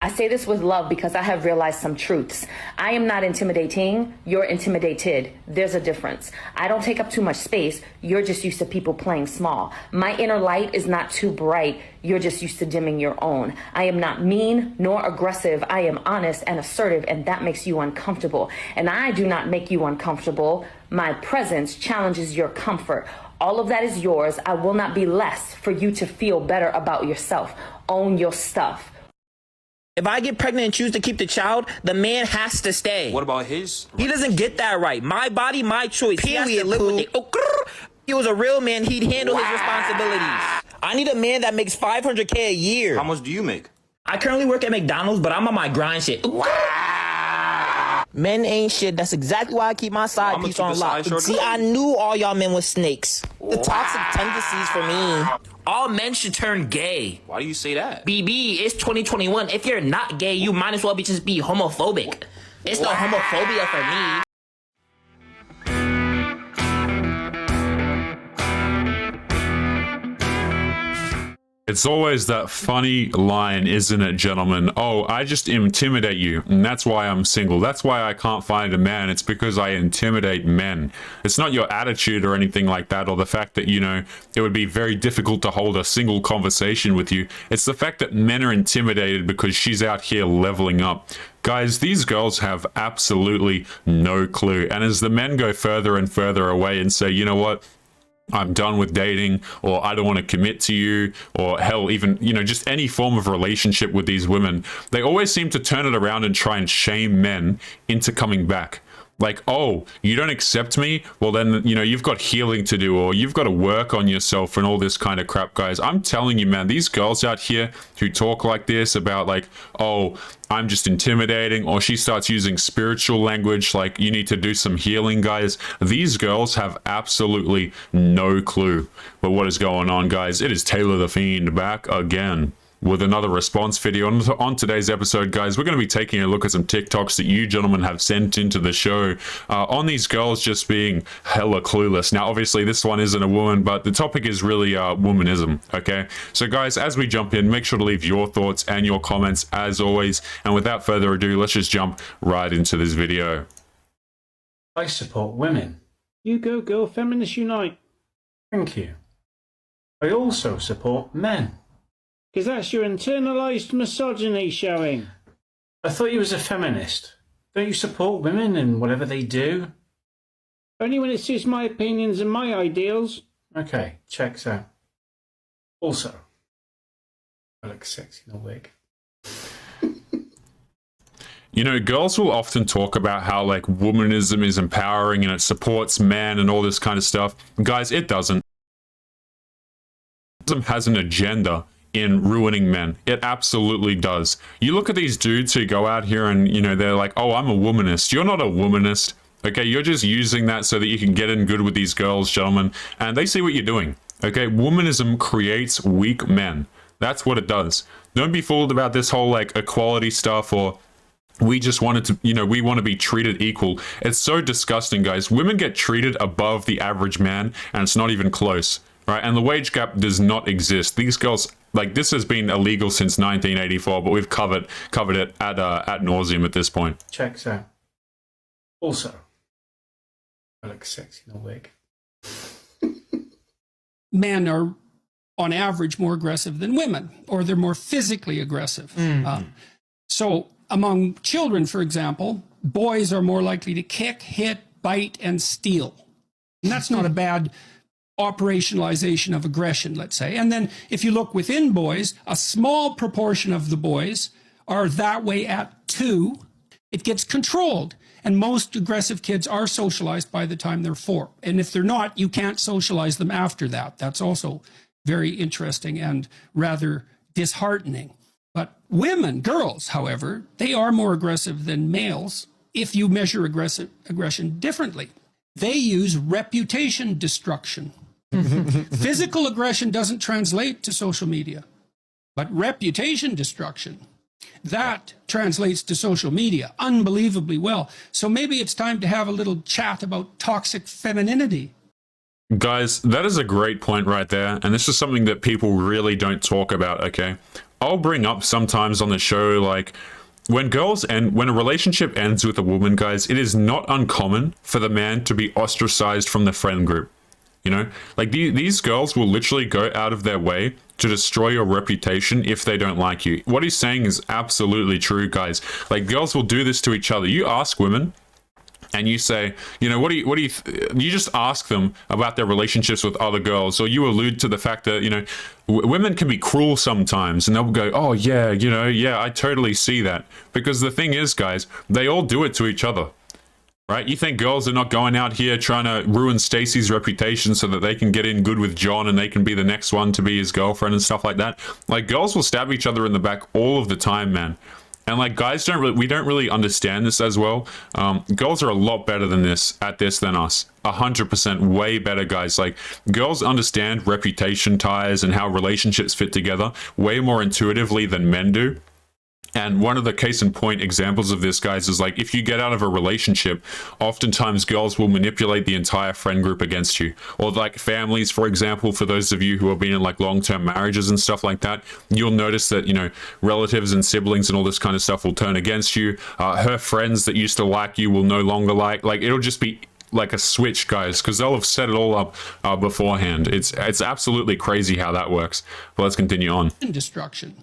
I say this with love because I have realized some truths. I am not intimidating, you're intimidated. There's a difference. I don't take up too much space, you're just used to people playing small. My inner light is not too bright, you're just used to dimming your own. I am not mean nor aggressive, I am honest and assertive, and that makes you uncomfortable. And I do not make you uncomfortable. My presence challenges your comfort. All of that is yours. I will not be less for you to feel better about yourself. Own your stuff. If I get pregnant and choose to keep the child, the man has to stay. What about his? He doesn't get that right. My body, my choice. Period. He has to live with it. Oh, if he was a real man, he'd handle his responsibilities. I need a man that makes $500K a year. How much do you make? I currently work at McDonald's, but I'm on my grind shit. Men ain't shit. That's exactly why I keep my side piece on lock. See, I knew all y'all men were snakes. The toxic tendencies for me. All men should turn gay. Why do you say that? BB, it's 2021. If you're not gay, you might as well just be homophobic. It's no homophobia for me. It's always that funny line, isn't it, gentlemen? Oh, I just intimidate you, and that's why I'm single. That's why I can't find a man. It's because I intimidate men. It's not your attitude or anything like that, or the fact that, you know, it would be very difficult to hold a single conversation with you. It's the fact that men are intimidated because she's out here leveling up. Guys, these girls have absolutely no clue. And as the men go further and further away and say, you know what? I'm done with dating, or I don't want to commit to you, or hell, even, you know, just any form of relationship with these women, they always seem to turn it around and try and shame men into coming back. Like, oh, you don't accept me? Well, then, you know, you've got healing to do, or you've got to work on yourself and all this kind of crap, guys. I'm telling you, man, these girls out here who talk like this about like, oh, I'm just intimidating, or she starts using spiritual language like you need to do some healing, guys. These girls have absolutely no clue. But what is going on, guys? It is Taylor the Fiend back again with another response video. On today's episode, guys, we're going to be taking a look at some TikToks that you gentlemen have sent into the show on these girls just being hella clueless. Now, obviously, this one isn't a woman, but the topic is really womanism, okay? So, guys, as we jump in, make sure to leave your thoughts and your comments as always. And without further ado, let's just jump right into this video. I support women. You go, girl. Feminists unite. Thank you. I also support men. Because that's your internalized misogyny showing. I thought you was a feminist. Don't you support women and whatever they do? Only when it suits my opinions and my ideals. Okay, checks out. Also, I look sexy in a wig. You know, girls will often talk about how like womanism is empowering and it supports men and all this kind of stuff. Guys, it doesn't. It has an agenda in ruining men. It absolutely does. You look at these dudes who go out here and, you know, they're like, oh, I'm a womanist. You're not a womanist. Okay, you're just using that so that you can get in good with these girls, gentlemen, and they see what you're doing. Okay, womanism creates weak men. That's what it does. Don't be fooled about this whole like equality stuff, or we just wanted to, you know, we want to be treated equal. It's so disgusting, guys. Women get treated above the average man, and it's not even close. Right, and the wage gap does not exist. These girls, like, this has been illegal since 1984, but we've covered it ad nauseum at this point. Checks out. Also, I look sexy in a wig. Men are, on average, more aggressive than women, or they're more physically aggressive. So among children, for example, boys are more likely to kick, hit, bite, and steal. And that's not a bad operationalization of aggression, let's say. And then if you look within boys, a small proportion of the boys are that way at 2. It gets controlled. And most aggressive kids are socialized by the time they're 4. And if they're not, you can't socialize them after that. That's also very interesting and rather disheartening. But women, girls, however, they are more aggressive than males if you measure aggression differently. They use reputation destruction. Physical aggression doesn't translate to social media, but reputation destruction, that translates to social media unbelievably well. So maybe it's time to have a little chat about toxic femininity. Guys, that is a great point right there, and this is something that people really don't talk about, okay? I'll bring up sometimes on the show, like, when a relationship ends with a woman, guys, it is not uncommon for the man to be ostracized from the friend group. You know, like these girls will literally go out of their way to destroy your reputation if they don't like you. What he's saying is absolutely true, guys. Like, girls will do this to each other. You ask women and you say, you know, you just ask them about their relationships with other girls, or you allude to the fact that, you know, women can be cruel sometimes, and they'll go, oh yeah, you know, yeah, I totally see that. Because the thing is, guys, they all do it to each other. Right? You think girls are not going out here trying to ruin Stacy's reputation so that they can get in good with John and they can be the next one to be his girlfriend and stuff like that? Like, girls will stab each other in the back all of the time, man. And like, guys we don't really understand this as well. Girls are a lot better than at this than us. 100% way better, guys. Like, girls understand reputation ties and how relationships fit together way more intuitively than men do. And one of the case in point examples of this, guys, is like, if you get out of a relationship, oftentimes girls will manipulate the entire friend group against you. Or like families, for example, for those of you who have been in like long-term marriages and stuff like that, you'll notice that, you know, relatives and siblings and all this kind of stuff will turn against you. Her friends that used to like you will no longer like it'll just be like a switch, guys, because they'll have set it all up beforehand. It's absolutely crazy how that works. But let's continue on. Destruction.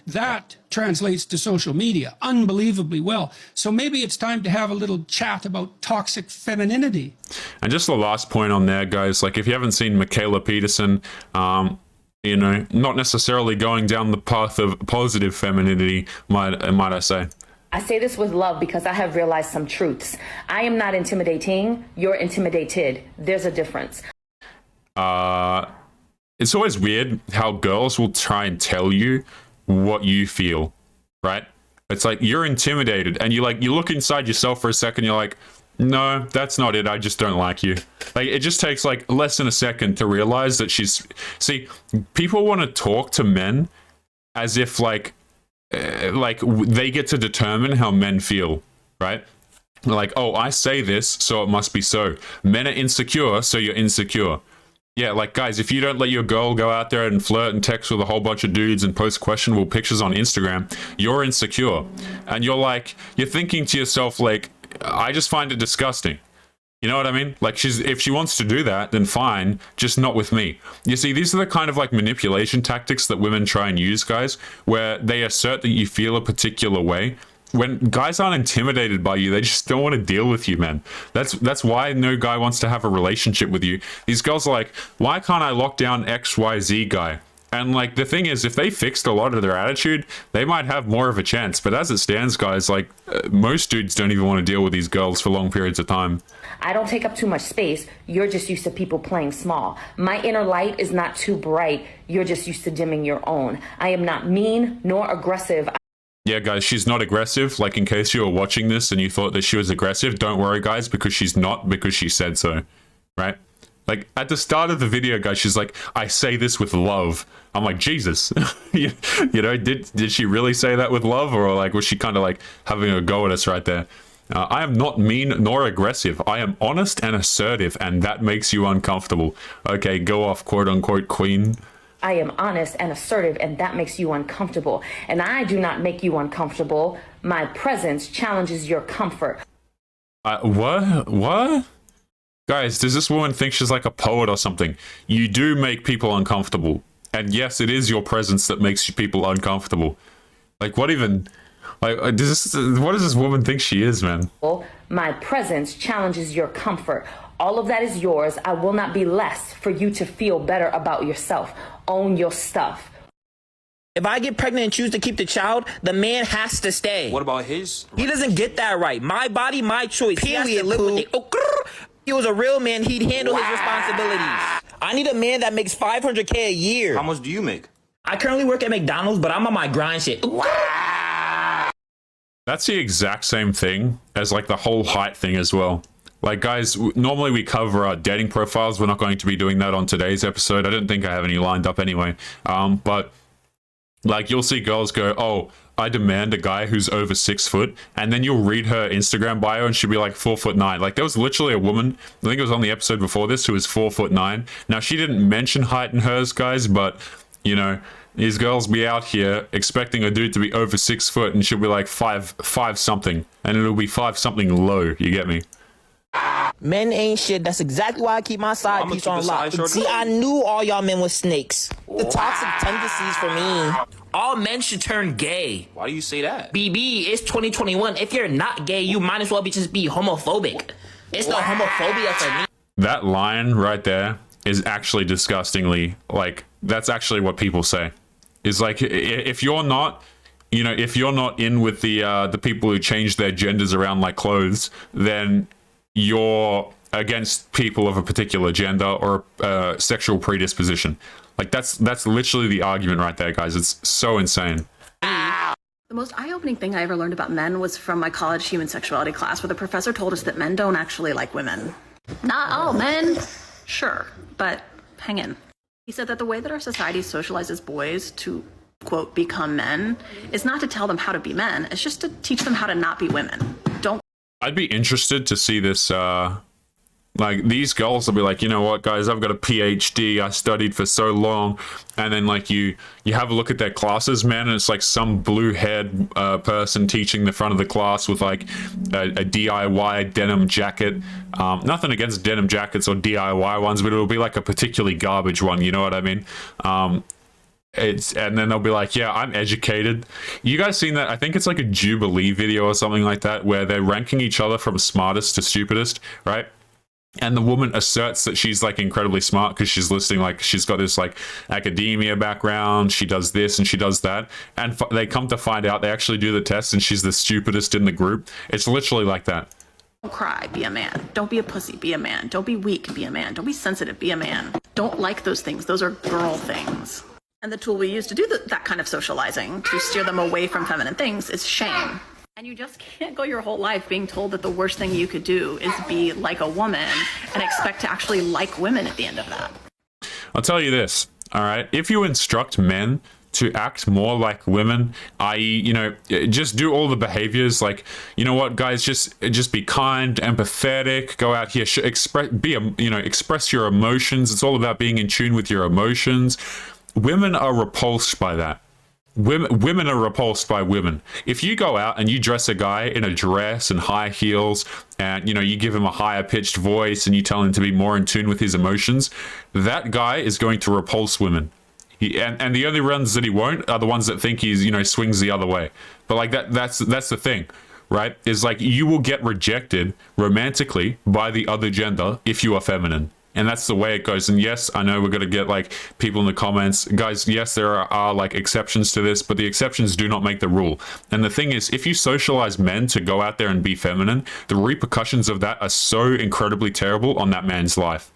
That translates to social media unbelievably well. So maybe it's time to have a little chat about toxic femininity. And just the last point on there, guys, like, if you haven't seen Michaela Peterson, you know, not necessarily going down the path of positive femininity, might I say. I say this with love because I have realized some truths. I am not intimidating. You're intimidated. There's a difference. It's always weird how girls will try and tell you what you feel, right? It's like, you're intimidated, and you look inside yourself for a second, you're like, no, that's not it, I just don't like you. Like, it just takes like less than a second to realize that see, people want to talk to men as if like they get to determine how men feel, right? Like, oh, I say this, so it must be so. Men are insecure, so you're insecure. Yeah, like, guys, if you don't let your girl go out there and flirt and text with a whole bunch of dudes and post questionable pictures on Instagram, you're insecure. And you're thinking to yourself, like, I just find it disgusting. You know what I mean? Like, if she wants to do that, then fine, just not with me. You see, these are the kind of like manipulation tactics that women try and use, guys, where they assert that you feel a particular way. When guys aren't intimidated by you, they just don't want to deal with you, man. That's why no guy wants to have a relationship with you. These girls are like, why can't I lock down XYZ guy? And like, the thing is, if they fixed a lot of their attitude, they might have more of a chance. But as it stands, guys, like, most dudes don't even want to deal with these girls for long periods of time. I don't take up too much space. You're just used to people playing small. My inner light is not too bright. You're just used to dimming your own. I am not mean nor aggressive. Yeah, guys, she's not aggressive. Like, in case you were watching this and you thought that she was aggressive, don't worry, guys, because she's not, because she said so, right? Like, at the start of the video, guys, she's like, I say this with love. I'm like, Jesus. you know, did she really say that with love? Or, like, was she kind of, like, having a go at us right there? I am not mean nor aggressive. I am honest and assertive, and that makes you uncomfortable. Okay, go off, quote-unquote, queen. I am honest and assertive, and that makes you uncomfortable. And I do not make you uncomfortable. My presence challenges your comfort. What? Guys, does this woman think she's like a poet or something? You do make people uncomfortable. And yes, it is your presence that makes people uncomfortable. Like, what even... Like, what does this woman think she is, man? My presence challenges your comfort. All of that is yours. I will not be less for you to feel better about yourself. Own your stuff. If I get pregnant and choose to keep the child, the man has to stay. What about his? He doesn't get that right. My body, my choice. Period. He has to live with it. Oh, grrr. If he was a real man, he'd handle his responsibilities. I need a man that makes $500K a year. How much do you make? I currently work at McDonald's, but I'm on my grind shit. That's the exact same thing as like the whole height thing as well. Like, guys, normally we cover our dating profiles. We're not going to be doing that on today's episode. I don't think I have any lined up anyway. But like, you'll see girls go, oh, I demand a guy who's over 6 foot. And then you'll read her Instagram bio and she'll be like 4'9". Like, there was literally a woman, I think it was on the episode before this, who was 4'9". Now, she didn't mention height in hers, guys, but, you know, These girls be out here expecting a dude to be over 6 foot, and she'll be like five something, and it'll be 5 something low. You get me? Men ain't shit. That's exactly why I keep my side piece on lock. See, I knew all y'all men were snakes. The toxic tendencies for me. All men should turn gay. Why do you say that? BB, it's 2021. If you're not gay, you might as well just be homophobic. It's no homophobia for me. That line right there is actually disgustingly, like, that's actually what people say. Is like, if you're not, you know, if you're not in with the people who change their genders around like clothes, then you're against people of a particular gender or sexual predisposition. Like, that's literally the argument right there, guys. It's so insane. The most eye-opening thing I ever learned about men was from my college human sexuality class, where the professor told us that men don't actually like women. Not all men. Sure, but hang in. He said that the way that our society socializes boys to, quote, become men is not to tell them how to be men. It's just to teach them how to not be women. I'd be interested to see this, like, these girls will be like, you know what, guys, I've got a PhD, I studied for so long, and then, like, you have a look at their classes, man, and it's like some blue-haired person teaching the front of the class with, like, a DIY denim jacket. Nothing against denim jackets or DIY ones, but it'll be, like, a particularly garbage one, you know what I mean? And then they'll be like, yeah, I'm educated. You guys seen that? I think it's like a Jubilee video or something like that, where they're ranking each other from smartest to stupidest, right? And the woman asserts that she's like incredibly smart because she's listing, like, she's got this like academia background, she does this and she does that, and they come to find out they actually do the test and she's the stupidest in the group. It's literally like that. Don't cry, be a man. Don't be a pussy, be a man. Don't be weak, be a man. Don't be sensitive, be a man. Don't like those things. Those are girl things. And the tool we use to do that kind of socializing, to steer them away from feminine things, is shame. And you just can't go your whole life being told that the worst thing you could do is be like a woman and expect to actually like women at the end of that. I'll tell you this, all right? If you instruct men to act more like women, i.e., you know, just do all the behaviors, like, you know what, guys, just be kind, empathetic, go out here, express your emotions. It's all about being in tune with your emotions. Women are repulsed by that. Women are repulsed by women. If you go out and you dress a guy in a dress and high heels, and, you know, you give him a higher pitched voice and you tell him to be more in tune with his emotions, that guy is going to repulse women. And the only ones that he won't are the ones that think he's, you know, swings the other way. But like that's the thing, right? Is like, you will get rejected romantically by the other gender if you are feminine. And that's the way it goes. And yes, I know we're going to get like people in the comments. Guys, yes, there are like exceptions to this, but the exceptions do not make the rule. And the thing is, if you socialize men to go out there and be feminine, the repercussions of that are so incredibly terrible on that man's life.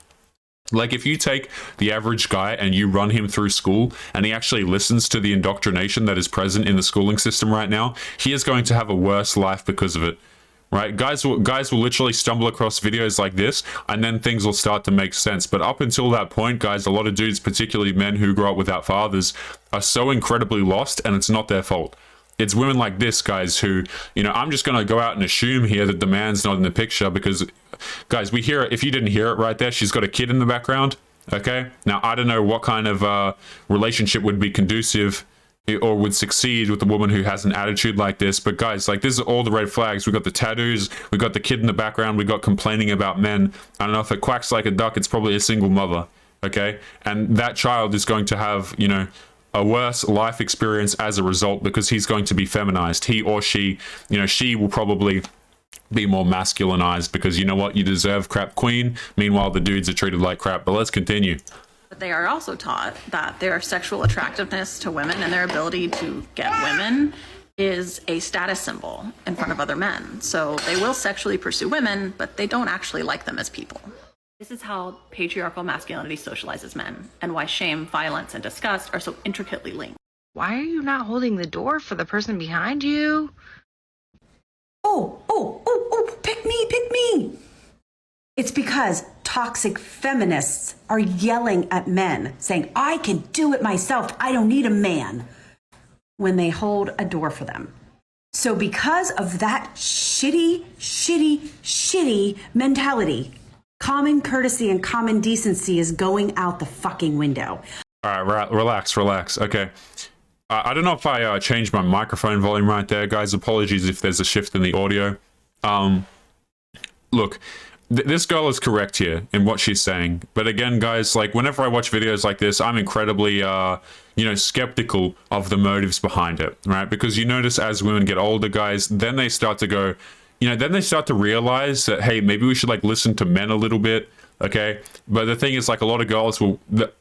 Like, if you take the average guy and you run him through school and he actually listens to the indoctrination that is present in the schooling system right now, he is going to have a worse life because of it. Right, guys will literally stumble across videos like this, and then things will start to make sense. But up until that point, guys, a lot of dudes, particularly men who grow up without fathers, are so incredibly lost, and it's not their fault. It's women like this, guys, who, you know, I'm just going to go out and assume here that the man's not in the picture because, guys, we hear it. If you didn't hear it right there, she's got a kid in the background. Okay, now I don't know what kind of relationship would be conducive or would succeed with a woman who has an attitude like this. But guys, like, this is all the red flags. We got the tattoos, we got the kid in the background, we got complaining about men. I don't know, if it quacks like a duck, it's probably a single mother. Okay, and that child is going to have, you know, a worse life experience as a result because he's going to be feminized. He or she, you know, she will probably be more masculinized because, you know what, you deserve crap, queen. Meanwhile, the dudes are treated like crap. But let's continue. But they are also taught that their sexual attractiveness to women and their ability to get women is a status symbol in front of other men. So they will sexually pursue women, but they don't actually like them as people. This is how patriarchal masculinity socializes men, and why shame, violence, and disgust are so intricately linked. Why are you not holding the door for the person behind you? Oh, pick me. It's because toxic feminists are yelling at men, saying, I can do it myself, I don't need a man, when they hold a door for them. So because of that shitty mentality, common courtesy and common decency is going out the fucking window. All right, relax. Okay. I don't know if I changed my microphone volume right there, guys. Apologies if there's a shift in the audio. Look, this girl is correct here in what she's saying. But again, guys, like whenever I watch videos like this, I'm incredibly, skeptical of the motives behind it, right? Because you notice as women get older, guys, then they start to go, then they start to realize that, hey, maybe we should like listen to men a little bit. Okay. But the thing is, like, a lot of girls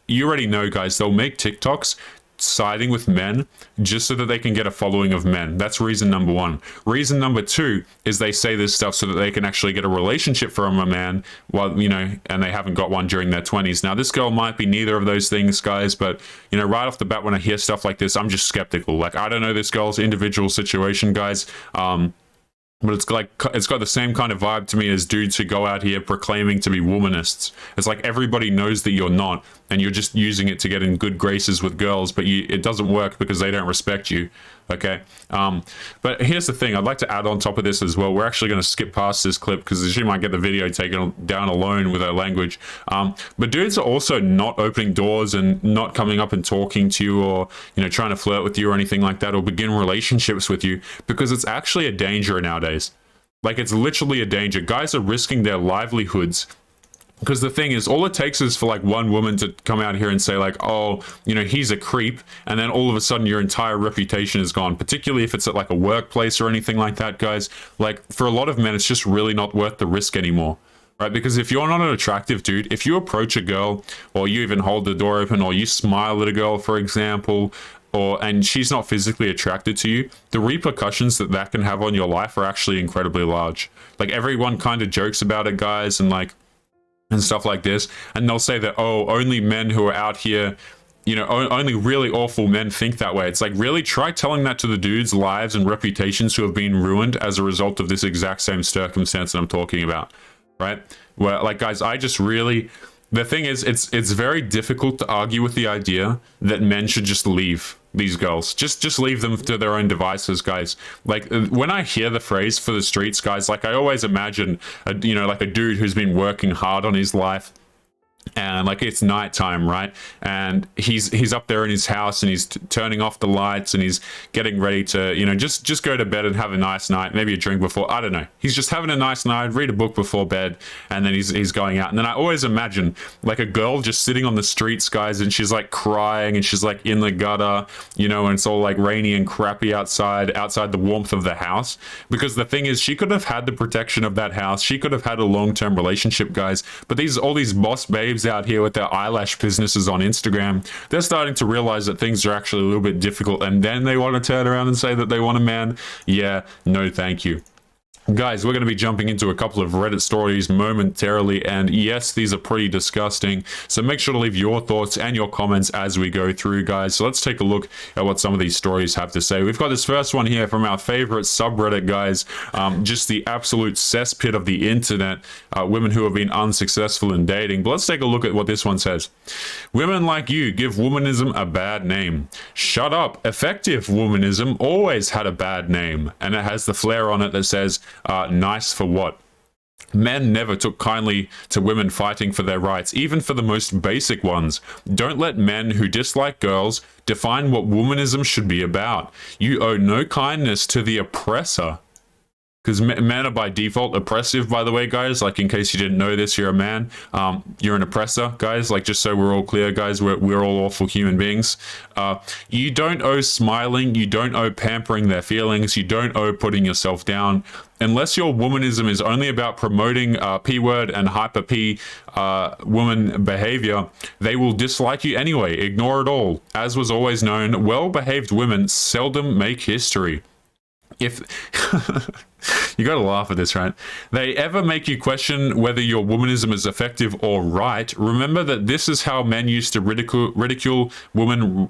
you already know, guys, they'll make TikToks siding with men just so that they can get a following of men. That's reason number one. Reason number two is they say this stuff so that they can actually get a relationship from a man while, and they haven't got one during their 20s. Now, this girl might be neither of those things, guys, but, right off the bat, when I hear stuff like this, I'm just skeptical. Like, I don't know this girl's individual situation, guys. But it's got the same kind of vibe to me as dudes who go out here proclaiming to be womanists. It's like everybody knows that you're not, and you're just using it to get in good graces with girls, but it doesn't work because they don't respect you. Okay. But here's the thing. I'd like to add on top of this as well. We're actually going to skip past this clip because she might get the video taken down alone with her language. But dudes are also not opening doors and not coming up and talking to you or, trying to flirt with you or anything like that or begin relationships with you because it's actually a danger nowadays. Like, it's literally a danger. Guys are risking their livelihoods. Because the thing is, all it takes is for like one woman to come out here and say like, oh, he's a creep. And then all of a sudden your entire reputation is gone, particularly if it's at like a workplace or anything like that, guys. Like, for a lot of men, it's just really not worth the risk anymore. Right? Because if you're not an attractive dude, if you approach a girl or you even hold the door open or you smile at a girl, for example, and she's not physically attracted to you, the repercussions that can have on your life are actually incredibly large. Like, everyone kind of jokes about it, guys, and stuff like this, and they'll say that, oh, only men who are out here, only really awful men think that way. It's like, really, try telling that to the dudes' lives and reputations who have been ruined as a result of this exact same circumstance that I'm talking about, right? Where, like, guys, the thing is, it's very difficult to argue with the idea that men should just leave these girls. Just leave them to their own devices, guys. Like, when I hear the phrase "for the streets," guys, like, I always imagine like a dude who's been working hard on his life, and like it's nighttime, right? And he's up there in his house and he's turning off the lights and he's getting ready to, just go to bed and have a nice night, maybe a drink before, I don't know. He's just having a nice night, read a book before bed, and then he's going out. And then I always imagine like a girl just sitting on the streets, guys, and she's like crying and she's like in the gutter, and it's all like rainy and crappy outside the warmth of the house. Because the thing is, she could have had the protection of that house. She could have had a long-term relationship, guys. But all these boss babes out here with their eyelash businesses on Instagram, they're starting to realize that things are actually a little bit difficult, and then they want to turn around and say that they want a man. Yeah, no thank you. Guys, we're going to be jumping into a couple of Reddit stories momentarily, and yes, these are pretty disgusting, so make sure to leave your thoughts and your comments as we go through, guys. So let's take a look at what some of these stories have to say. We've got this first one here from our favorite subreddit, guys, just the absolute cesspit of the internet, women who have been unsuccessful in dating. But let's take a look at what this one says. Women like you give womanism a bad name. Shut up. Effective womanism always had a bad name. And it has the flare on it that says, nice for what? Men never took kindly to women fighting for their rights, even for the most basic ones. Don't let men who dislike girls define what womanism should be about. You owe no kindness to the oppressor. Because men are by default oppressive, by the way, guys. Like, in case you didn't know this, you're a man. You're an oppressor, guys. Like, just so we're all clear, guys, we're all awful human beings. You don't owe smiling. You don't owe pampering their feelings. You don't owe putting yourself down. Unless your womanism is only about promoting P-word and hyper-P woman behavior, they will dislike you anyway. Ignore it all. As was always known, well-behaved women seldom make history. If you gotta laugh at this, right? They ever make you question whether your womanism is effective or right, remember that this is how men used to ridicule women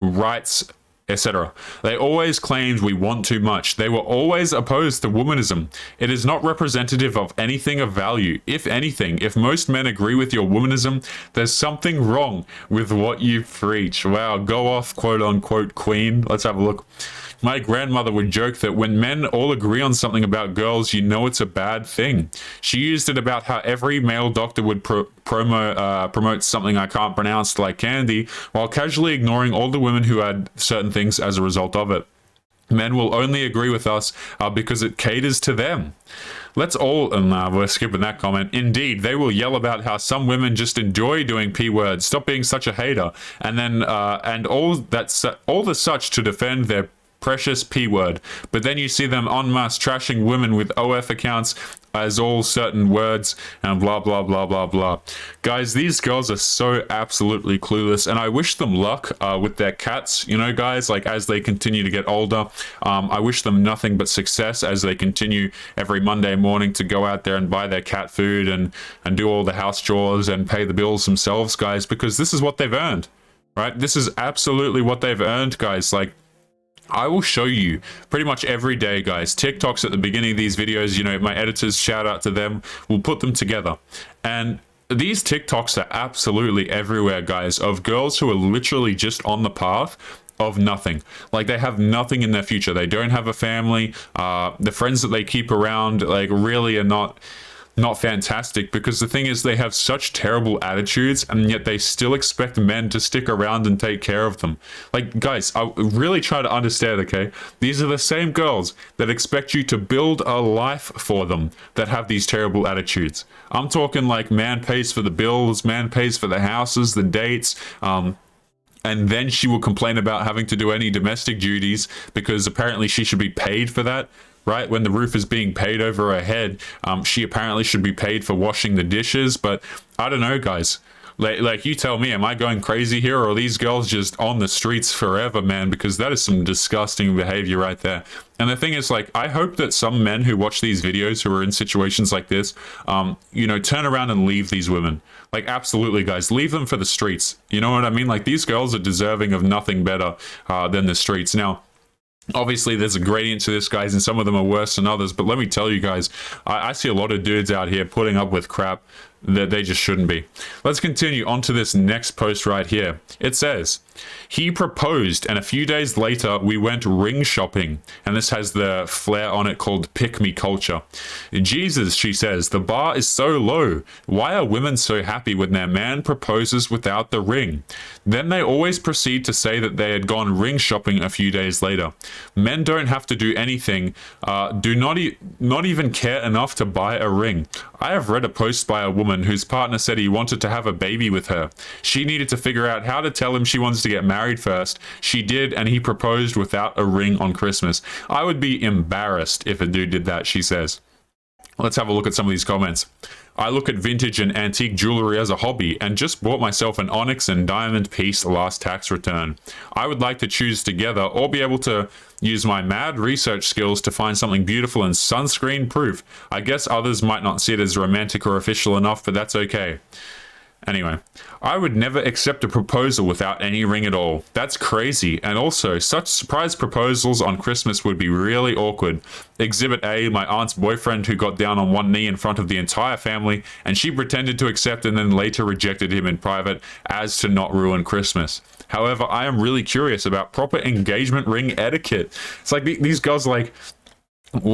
rights, etc. They always claimed we want too much. They were always opposed to womanism. It is not representative of anything of value. If anything, if most men agree with your womanism, there's something wrong with what you preach. Wow, go off, quote unquote, queen. Let's have a look. My grandmother would joke that when men all agree on something about girls, you know it's a bad thing. She used it about how every male doctor would promote something I can't pronounce, like candy, while casually ignoring all the women who had certain things as a result of it. Men will only agree with us because it caters to them. Let's all, we're skipping that comment. Indeed, they will yell about how some women just enjoy doing P words. Stop being such a hater. And then, and all the such to defend their precious P word. But then you see them en masse trashing women with OF accounts as all certain words and blah, blah, blah, blah, blah. Guys, these girls are so absolutely clueless, and I wish them luck with their cats, you know, guys, like as they continue to get older. I wish them nothing but success as they continue every Monday morning to go out there and buy their cat food and do all the house chores and pay the bills themselves, guys, because this is what they've earned, right? This is absolutely what they've earned, guys. Like, I will show you pretty much every day, guys, Tick Tocks at the beginning of these videos. You know, my editors, shout out to them. We'll put them together. And these Tick Tocks are absolutely everywhere, guys, of girls who are literally just on the path of nothing. Like, they have nothing in their future. They don't have a family. The friends that they keep around, like, really are not fantastic, because the thing is, they have such terrible attitudes, and yet they still expect men to stick around and take care of them. Like, guys, I really try to understand, okay? These are the same girls that expect you to build a life for them that have these terrible attitudes. I'm talking like man pays for the bills, man pays for the houses, the dates, and then she will complain about having to do any domestic duties because apparently she should be paid for that. Right, when the roof is being paid over her head, she apparently should be paid for washing the dishes. But I don't know, guys. Like, you tell me, am I going crazy here, or are these girls just on the streets forever, man? Because that is some disgusting behavior right there. And the thing is, like, I hope that some men who watch these videos who are in situations like this, you know, turn around and leave these women. Like, absolutely, guys, leave them for the streets. You know what I mean? Like, these girls are deserving of nothing better than the streets. Now, obviously, there's a gradient to this, guys, and some of them are worse than others. But let me tell you guys, I see a lot of dudes out here putting up with crap that they just shouldn't be. Let's continue on to this next post right here. It says, he proposed, and a few days later, we went ring shopping. And this has the flair on it called pick me culture. Jesus, she says, the bar is so low. Why are women so happy when their man proposes without the ring? Then they always proceed to say that they had gone ring shopping a few days later. Men don't have to do anything, do not even care enough to buy a ring. I have read a post by a woman whose partner said he wanted to have a baby with her. She needed to figure out how to tell him she wants to get married first. She did, and he proposed without a ring on Christmas. I would be embarrassed if a dude did that, she says. Let's have a look at some of these comments. I look at vintage and antique jewelry as a hobby and just bought myself an onyx and diamond piece last tax return. I would like to choose together or be able to use my mad research skills to find something beautiful and sunscreen proof. I guess others might not see it as romantic or official enough, but that's okay. Anyway, I would never accept a proposal without any ring at all. That's crazy. And also, such surprise proposals on Christmas would be really awkward. Exhibit A, my aunt's boyfriend who got down on one knee in front of the entire family, and she pretended to accept and then later rejected him in private as to not ruin Christmas. However, I am really curious about proper engagement ring etiquette. It's like these girls are like,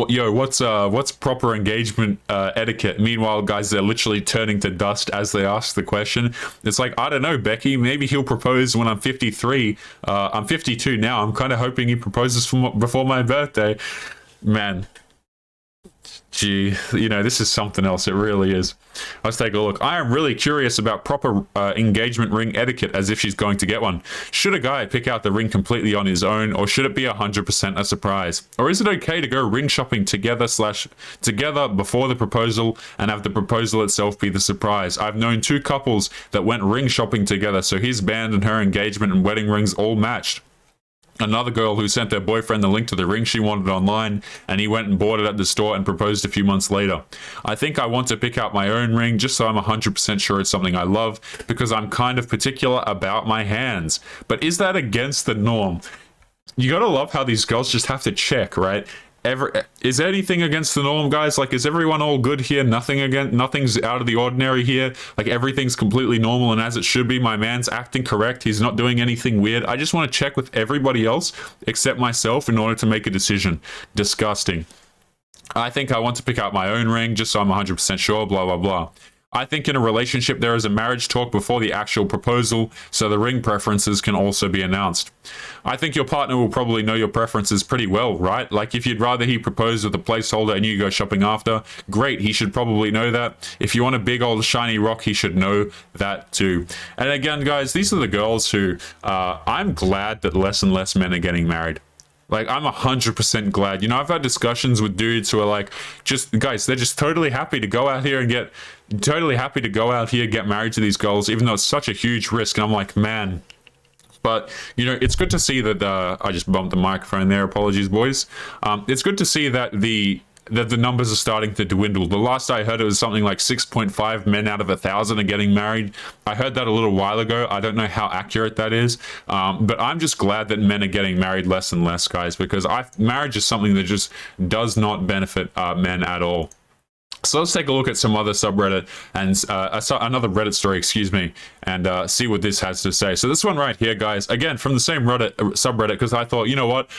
yo, what's proper engagement etiquette? Meanwhile, guys, they're literally turning to dust as they ask the question. It's like, I don't know, Becky, maybe he'll propose when I'm 53. I'm 52 now. I'm kind of hoping he proposes before my birthday. Man, gee, you know, this is something else. It really is. Let's take a look. I am really curious about proper engagement ring etiquette, as if she's going to get one. Should a guy pick out the ring completely on his own, or should it be 100% a surprise? Or is it okay to go ring shopping together before the proposal and have the proposal itself be the surprise? I've known two couples that went ring shopping together, so his band and her engagement and wedding rings all matched. Another girl who sent their boyfriend the link to the ring she wanted online, and he went and bought it at the store and proposed a few months later. I think I want to pick out my own ring just so I'm 100% sure it's something I love, because I'm kind of particular about my hands. But is that against the norm? You gotta love how these girls just have to check, right? is anything against the norm, guys? Like, is everyone all good here? Nothing's out of the ordinary here. Like, everything's completely normal and as it should be. My man's acting correct. He's not doing anything weird. I just want to check with everybody else except myself in order to make a decision. Disgusting. I think I want to pick out my own ring just so I'm 100% sure, blah, blah, blah. I think in a relationship there is a marriage talk before the actual proposal, so the ring preferences can also be announced. I think your partner will probably know your preferences pretty well, right? Like, if you'd rather he propose with a placeholder and you go shopping after, great, he should probably know that. If you want a big old shiny rock, he should know that too. And again, guys, these are the girls who, I'm glad that less and less men are getting married. Like, I'm 100% glad. You know, I've had discussions with dudes who are like, guys, they're just totally happy to go out here and get married to these girls, even though it's such a huge risk. And I'm like, man. But, you know, it's good to see that, I just bumped the microphone there. Apologies, boys. It's good to see that the numbers are starting to dwindle. The last I heard, it was something like 6.5 men out of 1,000 are getting married. I heard that a little while ago. I don't know how accurate that is, but I'm just glad that men are getting married less and less, guys, because marriage is something that just does not benefit men at all. So let's take a look at some other subreddit and another Reddit story, excuse me, and see what this has to say. So this one right here, guys, again, from the same subreddit, because I thought, you know what,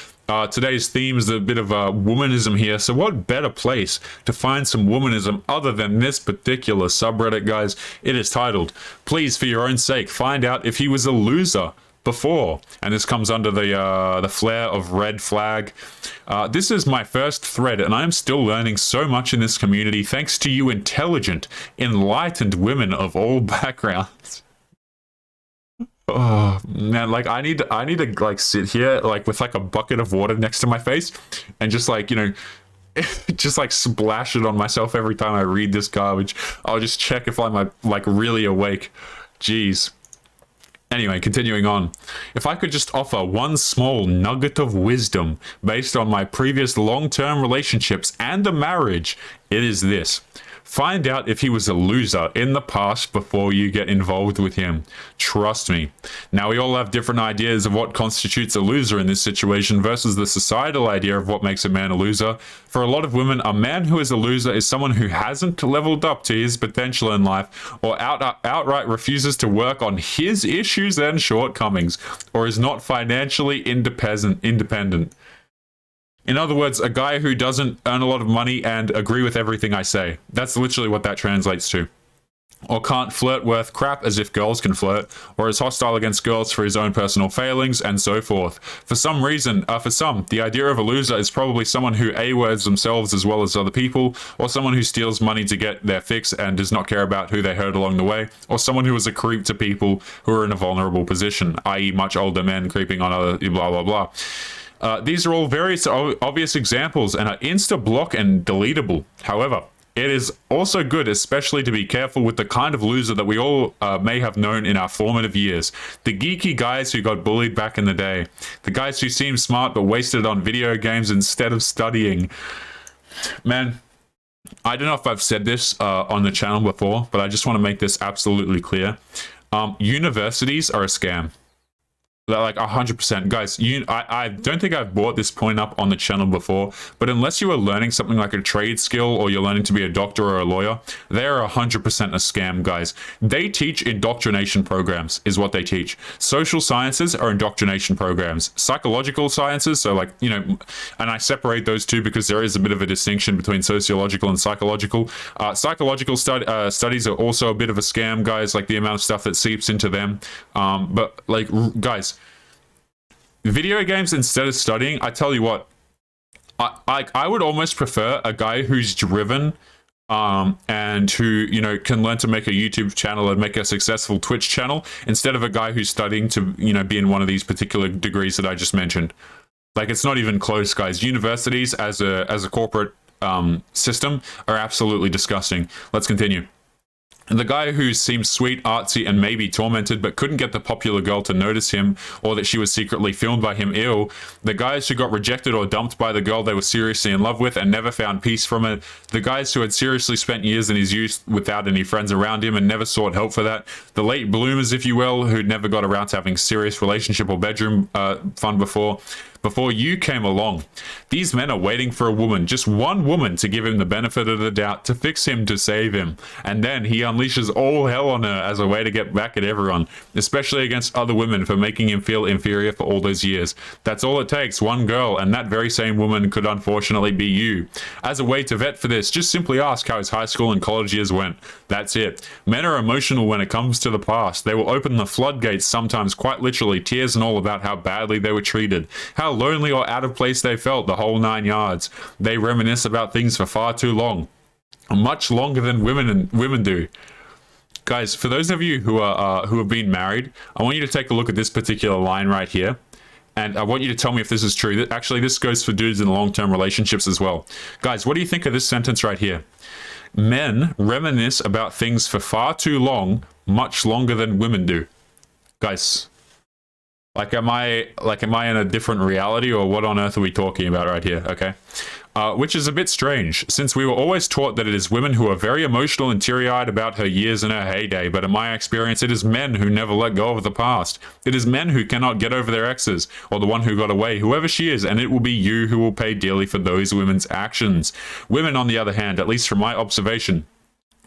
today's theme is a bit of womanism here. So what better place to find some womanism other than this particular subreddit, guys? It is titled, "Please, for your own sake, find out if he was a loser before," and this comes under the flare of red flag. This is my first thread, and I am still learning so much in this community thanks to you intelligent, enlightened women of all backgrounds. Oh man, like I need to like sit here like with like a bucket of water next to my face and just like, you know, just like splash it on myself every time I read this garbage. I'll just check if I'm like really awake. Jeez. Anyway, continuing on. If I could just offer one small nugget of wisdom based on my previous long-term relationships and a marriage, it is this. Find out if he was a loser in the past before you get involved with him. Trust me. Now, we all have different ideas of what constitutes a loser in this situation versus the societal idea of what makes a man a loser. For a lot of women, a man who is a loser is someone who hasn't leveled up to his potential in life, or outright refuses to work on his issues and shortcomings, or is not financially independent. In other words, a guy who doesn't earn a lot of money and agree with everything I say. That's literally what that translates to. Or can't flirt worth crap as if girls can flirt, or is hostile against girls for his own personal failings, and so forth. For some, the idea of a loser is probably someone who A-words themselves as well as other people, or someone who steals money to get their fix and does not care about who they hurt along the way, or someone who is a creep to people who are in a vulnerable position, i.e. much older men creeping on other blah blah blah. These are all various obvious examples and are insta-block and deletable. However, it is also good especially to be careful with the kind of loser that we all may have known in our formative years. The geeky guys who got bullied back in the day. The guys who seemed smart but wasted on video games instead of studying. Man, I don't know if I've said this on the channel before, but I just want to make this absolutely clear. Universities are a scam. Like 100%. Guys, I don't think I've brought this point up on the channel before, but unless you are learning something like a trade skill or you're learning to be a doctor or a lawyer, they are 100% a scam, guys. They teach indoctrination programs is what they teach. Social sciences are indoctrination programs. Psychological sciences, so like, you know, and I separate those two because there is a bit of a distinction between sociological and psychological. Psychological studies are also a bit of a scam, guys, like the amount of stuff that seeps into them. But like, guys, video games instead of studying, I tell you what, I would almost prefer a guy who's driven and who, you know, can learn to make a YouTube channel and make a successful Twitch channel instead of a guy who's studying to, you know, be in one of these particular degrees that I just mentioned. Like, it's not even close, guys. Universities as a corporate system are absolutely disgusting. Let's continue. And the guy who seems sweet, artsy, and maybe tormented, but couldn't get the popular girl to notice him, or that she was secretly filmed by him ill. The guys who got rejected or dumped by the girl they were seriously in love with and never found peace from it. The guys who had seriously spent years in his youth without any friends around him and never sought help for that. The late bloomers, if you will, who'd never got around to having serious relationship or bedroom fun before. before you came along. These men are waiting for a woman, just one woman, to give him the benefit of the doubt, to fix him, to save him. And then he unleashes all hell on her as a way to get back at everyone, especially against other women for making him feel inferior for all those years. That's all it takes, one girl, and that very same woman could unfortunately be you. As a way to vet for this, just simply ask how his high school and college years went. That's it. Men are emotional when it comes to the past. They will open the floodgates, sometimes quite literally, tears and all, about how badly they were treated, how lonely or out of place they felt, the whole 9 yards. They reminisce about things for far too long, much longer than women do. Guys, for those of you who have been married, I want you to take a look at this particular line right here. And I want you to tell me if this is true. Actually, this goes for dudes in long-term relationships as well. Guys, what do you think of this sentence right here? Men reminisce about things for far too long, much longer than women do. Guys, am I in a different reality, or what on earth are we talking about right here? Okay. Which is a bit strange, since we were always taught that it is women who are very emotional and teary-eyed about her years and her heyday, but in my experience, it is men who never let go of the past. It is men who cannot get over their exes, or the one who got away, whoever she is, and it will be you who will pay dearly for those women's actions. Women, on the other hand, at least from my observation,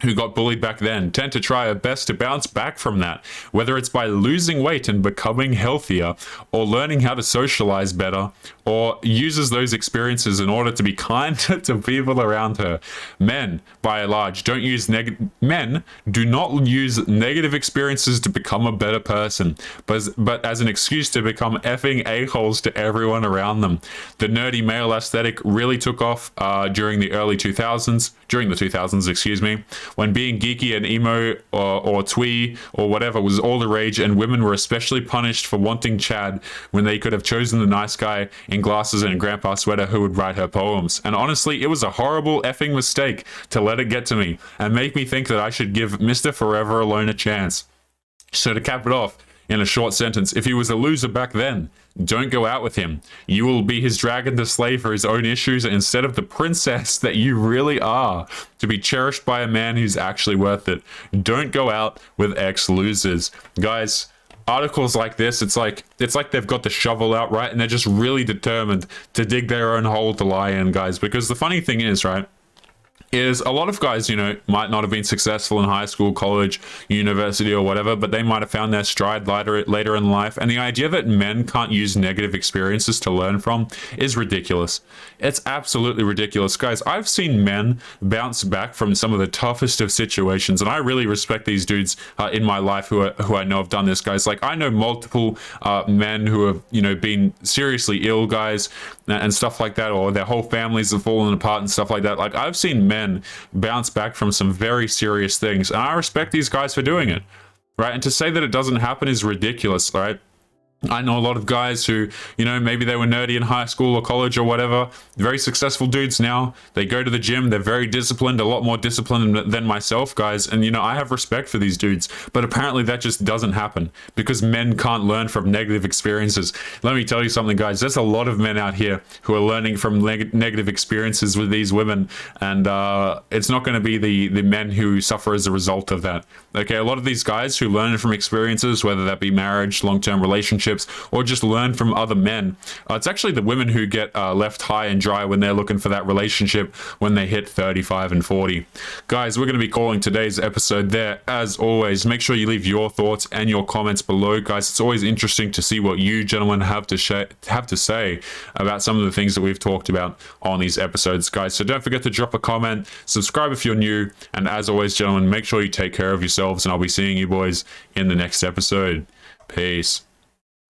who got bullied back then, tend to try her best to bounce back from that, whether it's by losing weight and becoming healthier, or learning how to socialize better, or uses those experiences in order to be kinder to people around her. Men, by and large, men do not use negative experiences to become a better person, but as an excuse to become effing a-holes to everyone around them. The nerdy male aesthetic really took off during the 2000s, excuse me, when being geeky and emo or twee or whatever was all the rage, and women were especially punished for wanting Chad when they could have chosen the nice guy in glasses and a grandpa sweater who would write her poems. And honestly, it was a horrible effing mistake to let it get to me and make me think that I should give Mr. Forever Alone a chance. So to cap it off, in a short sentence, if he was a loser back then, don't go out with him. You will be his dragon to slay for his own issues instead of the princess that you really are, to be cherished by a man who's actually worth it. Don't go out with ex-losers. Guys, articles like this, it's like they've got the shovel out, right? And they're just really determined to dig their own hole to lie in, guys. Because the funny thing is, right, is a lot of guys, might not have been successful in high school, college, university, or whatever, but they might have found their stride later in life. And the idea that men can't use negative experiences to learn from is ridiculous. It's absolutely ridiculous. Guys, I've seen men bounce back from some of the toughest of situations, and I really respect these dudes in my life who I know have done this, guys. Like, I know multiple men who have, been seriously ill, guys, and stuff like that, or their whole families have fallen apart and stuff like that. Like, I've seen men bounce back from some very serious things, and I respect these guys for doing it, right? And to say that it doesn't happen is ridiculous, right? I know a lot of guys who, maybe they were nerdy in high school or college or whatever, very successful dudes now. They go to the gym, they're very disciplined, a lot more disciplined than myself, guys. And, I have respect for these dudes, but apparently that just doesn't happen because men can't learn from negative experiences. Let me tell you something, guys. There's a lot of men out here who are learning from negative experiences with these women, and it's not going to be the men who suffer as a result of that. Okay, a lot of these guys who learn from experiences, whether that be marriage, long-term relationships, or just learn from other men. It's actually the women who get left high and dry when they're looking for that relationship when they hit 35 and 40. Guys, we're going to be calling today's episode there. As always, make sure you leave your thoughts and your comments below, guys. It's always interesting to see what you gentlemen have to say about some of the things that we've talked about on these episodes, guys. So don't forget to drop a comment, subscribe if you're new, and as always, gentlemen, make sure you take care of yourselves, and I'll be seeing you boys in the next episode. Peace.